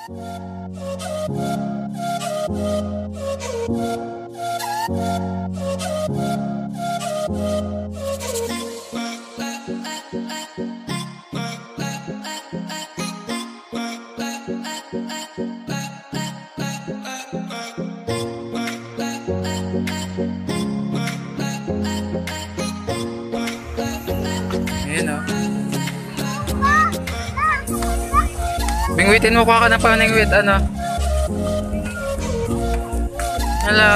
Ayan o. Bingwitin mo, kuha ka na pa ningwit, ano? Hello!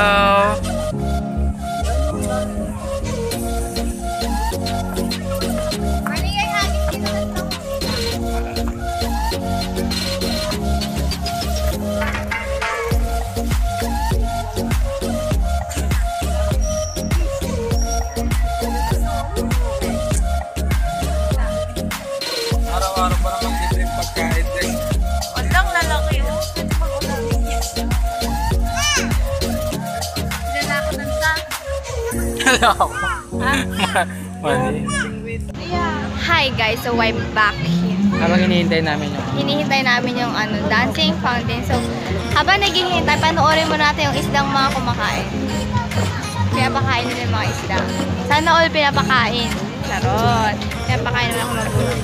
Araw-araw pa naman dito yung pagkain din. Walang lalaki yun. Lalaki ng sa. Hello! Mali. Hi guys, so I'm back here. Habang hinihintay namin yung... Hinihintay namin yung dancing fountain. So, habang naghihintay, panoorin mo natin yung isdang mga kumakain. Pinapakain nila yung mga isda. Sana all pinapakain. Charot. Pinapakain nila mga bulong.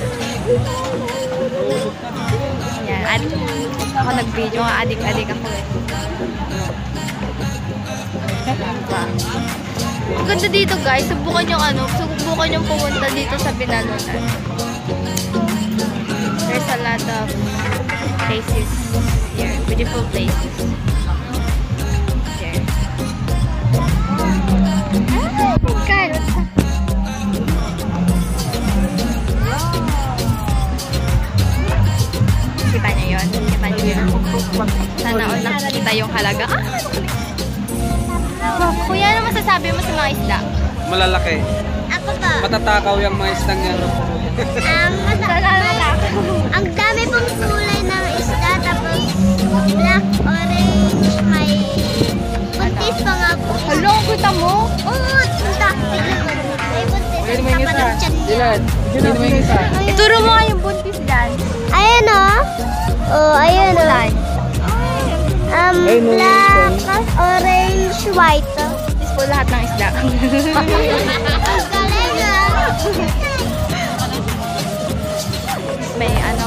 Yan. At ako nag-video. Adik-adik ako. Ang ganda dito guys. Subukan yung pumunta dito sa Binalunan. There's a lot of places here. Beautiful places. There. Oh my God! Kita niyo yun? Kita niyo yun? Sana all nakikita yung halaga. Kuya, ano masasabi mo sa mga isda? Malalaki. Ako ba? Matatakaw yung mga isdang yan. Ang dami pong kulay ng isda, tapos black, orange, may buntis pa nga po. Hala, kita mo? Oo, punta. May buntis. Pwede mo yung isa. Dilan. Pwede mo yung isa. Ituro mo nga yung buntis dyan. Ayan o. Oh, ayan o. Black, orange, white. This po lahat ng isda.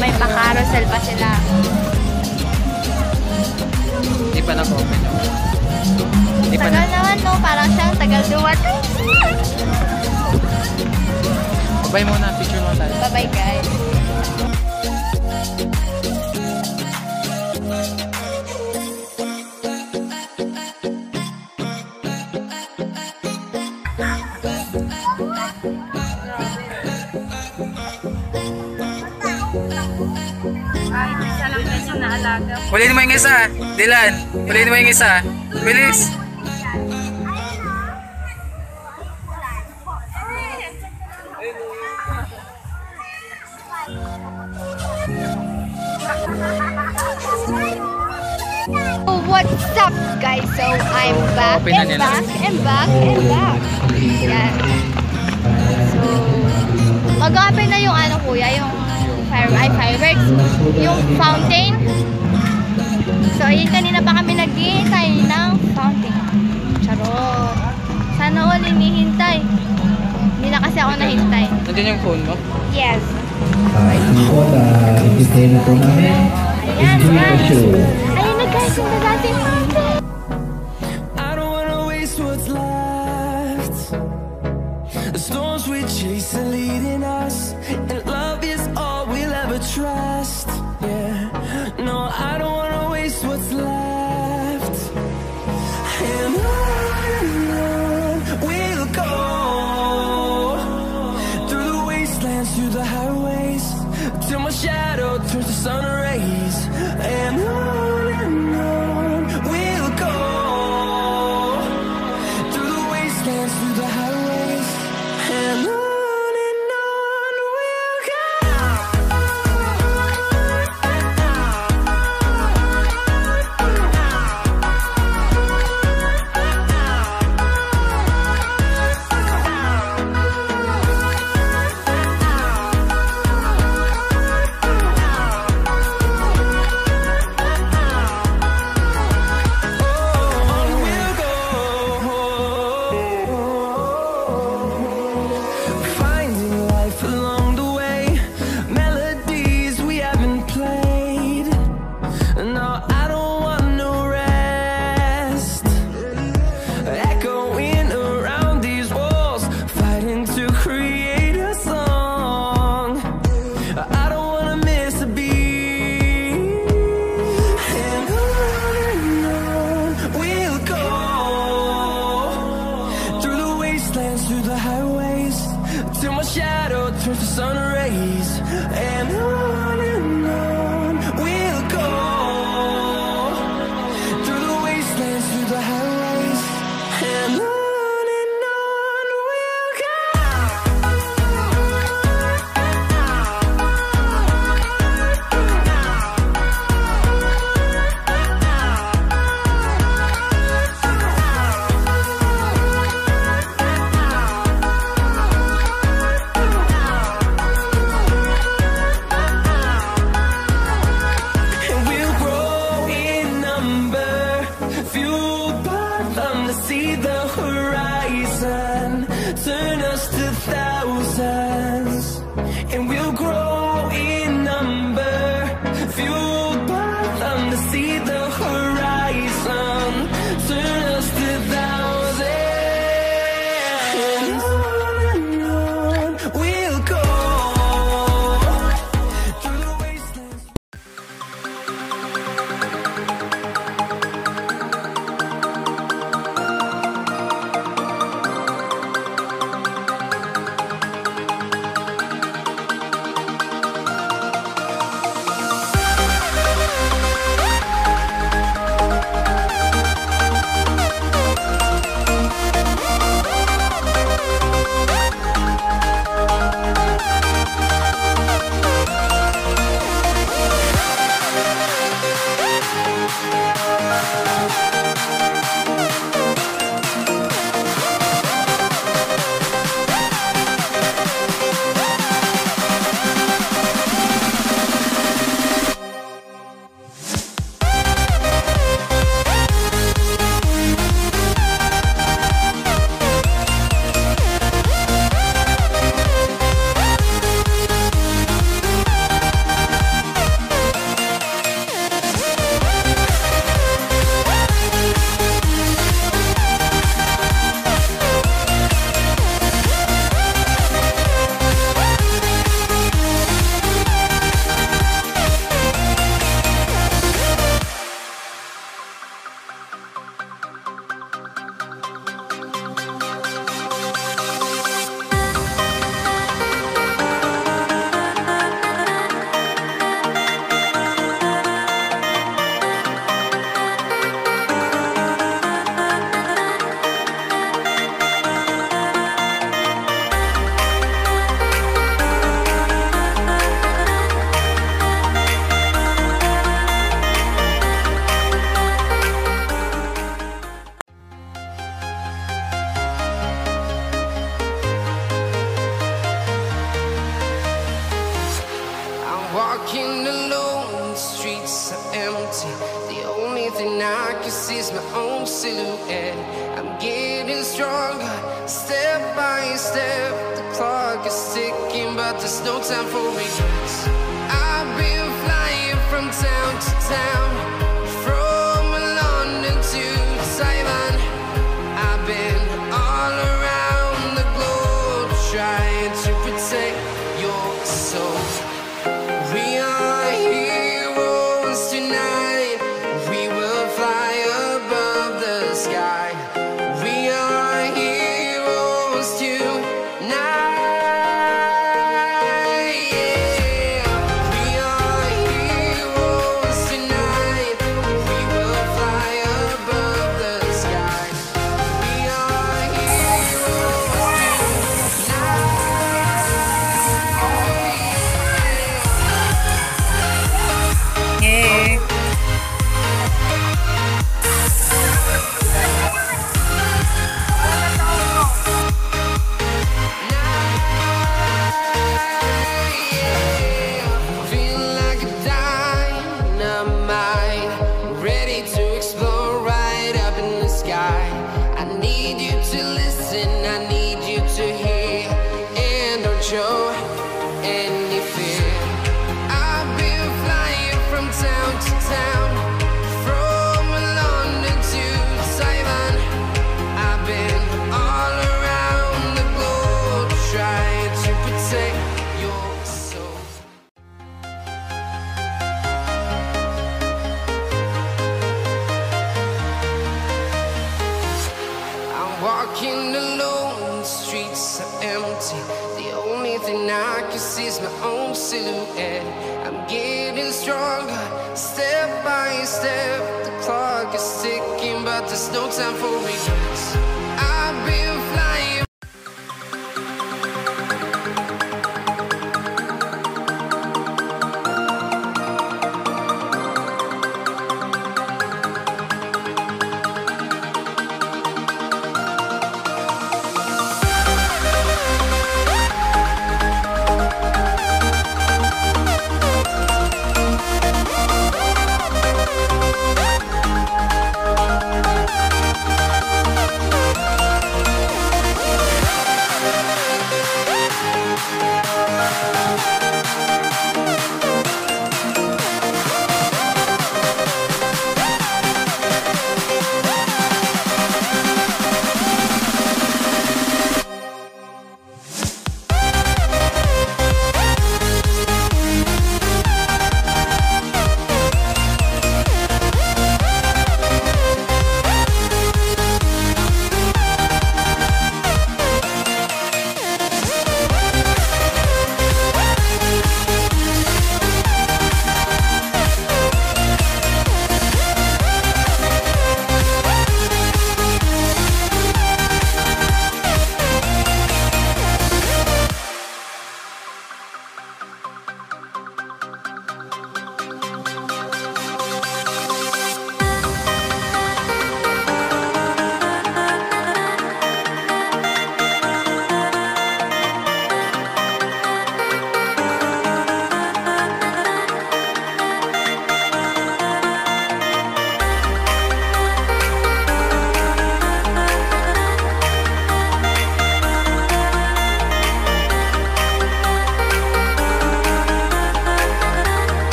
May pa-carousel pa sila. Hindi pa na-open. Hindi pa Tagal na. naman no, parang siyang tagal dumating. Bye muna, picture mo tayo. Bye-bye guys. Ay, isa lang guys yung naalaga. Huliin mo yung isa. Dilan. Huliin mo yung isa. Bilis. What's up guys? So I'm back Open na and nila. back and back and back. Yan. So mag-open na yung ano kuya, yung fireworks, yung fountain. So ayun, kanina pa kami naghihintay ng fountain. Charot. Sana all hinihintay. Hindi na kasi ako nahintay. Nandiyan yung phone mo? Yes. Hindi po na ipisay na po namin. Ayan Enjoy the guys. show. Ayun na guys, yung dating fountain. I don't wanna waste what's left. The storms we chase are leading us, and love is all we'll ever trust. Yeah, no, I don't wanna waste what's left. And on we'll go, through the wastelands, through the highways, till my shadow turns to sun rays. And on we'll see the horizon, turn us to thousands. And on we'll go through the wastelands. Walking alone, the streets are empty. The only thing I can see is my own silhouette. I'm getting stronger, step by step. The clock is ticking, but there's no time for regrets. I've been flying from town to town, from London to Taiwan. I've been all around the globe, trying to protect your soul. We are heroes tonight. We will fly above the sky. We are heroes tonight. Yeah. We are heroes tonight. We will fly above the sky. We are heroes tonight. Yeah. Feel like a dynamite, ready to explode right up in the sky. I need you to listen, I need you to hear, and don't show any fear. I've been flying from town to town, from London to Taiwan. I've been all around the globe, trying to protect your soul. I'm walking alone, the streets are empty. The only thing I can see is my own silhouette. I'm getting stronger, step by step. The clock is ticking, but there's no time for regrets. I've been flying.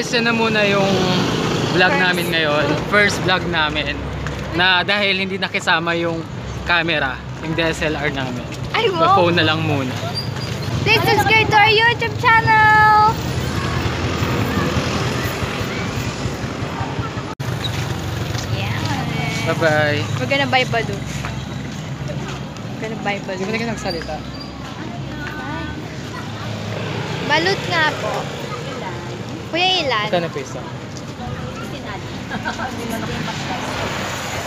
guys, yan na muna yung vlog namin ngayon. First vlog namin. Na dahil hindi nakisama yung camera, yung DSLR namin. Ay, May wow! phone na lang muna. Please subscribe to our YouTube channel! Yeah. Bye-bye. We're gonna buy balloon. We're gonna buy Hindi mo balloon. na nagsalita. Balut nga po. Kuya, ilan? Magkano peso?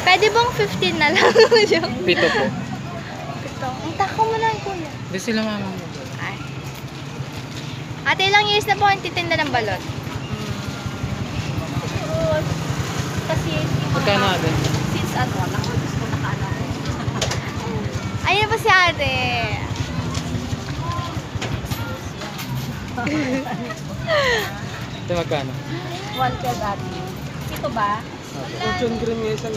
Pwede bang 15 na lang? Pito po. Ito. Ang tako mo lang, kuya. Hindi sila mama mo. Ay. Ate, ilang years na po ang titinda ng balot? Kasi Magkano natin? since ano, gusto na kaano ko. Ayun po si ate. Ito magkano? 1 ka dati. Ito ba? Fortune cream yung isang